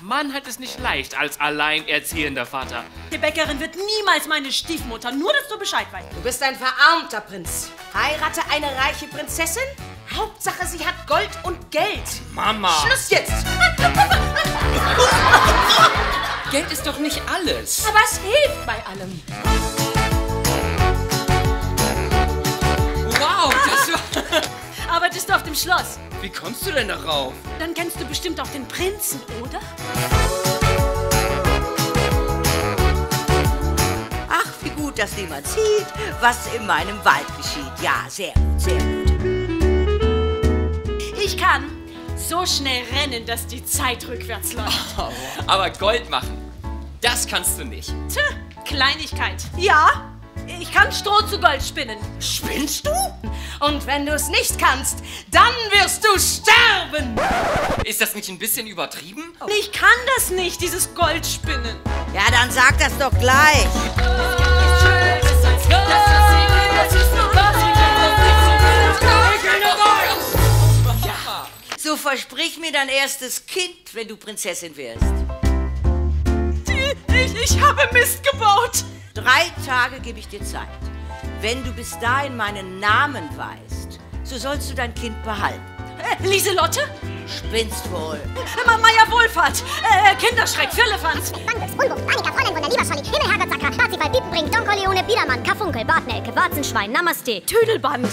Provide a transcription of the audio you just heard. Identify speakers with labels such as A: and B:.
A: Mann hat es nicht leicht als alleinerziehender Vater.
B: Die Bäckerin wird niemals meine Stiefmutter, nur dass du Bescheid weißt.
C: Du bist ein verarmter Prinz. Heirate eine reiche Prinzessin. Hauptsache, sie hat Gold und Geld.
A: Mama!
C: Schluss jetzt!
D: Geld ist doch nicht alles.
B: Aber es hilft bei allem.
D: Wow, das war...
B: Arbeitest du auf dem Schloss?
D: Wie kommst du denn darauf?
B: Dann kennst du bestimmt auch den Prinzen, oder?
E: Ach, wie gut, dass niemand sieht, was in meinem Wald geschieht. Ja, sehr gut, sehr gut.
B: Ich kann so schnell rennen, dass die Zeit rückwärts läuft.
D: Oh, aber Gold machen, das kannst du nicht.
B: Tja, Kleinigkeit. Ja, ich kann Stroh zu Gold spinnen.
C: Spinnst du? Und wenn du es nicht kannst, dann wirst du sterben!
D: Ist das nicht ein bisschen übertrieben?
B: Ich kann das nicht, dieses Gold spinnen.
E: Ja, dann sag das doch gleich. So versprich mir dein erstes Kind, wenn du Prinzessin wirst.
B: Ich habe Mist gebaut.
E: 3 Tage gebe ich dir Zeit. Wenn du bis dahin meinen Namen weißt, so sollst du dein Kind behalten.
B: Lieselotte?
E: Spinnst wohl.
B: Meier Wohlfahrt. Kinderschreck, Firlefanz.
F: Bandes, Unwucht, Annika, Fräulein Wunder, lieber Scholli, Himmel, Herrgott, Sakra, Parzifal, Piepenbrink, Don Corleone, Biedermann, Karfunkel, Bartnelke, Warzenschwein, Namaste.
B: Tüdelband.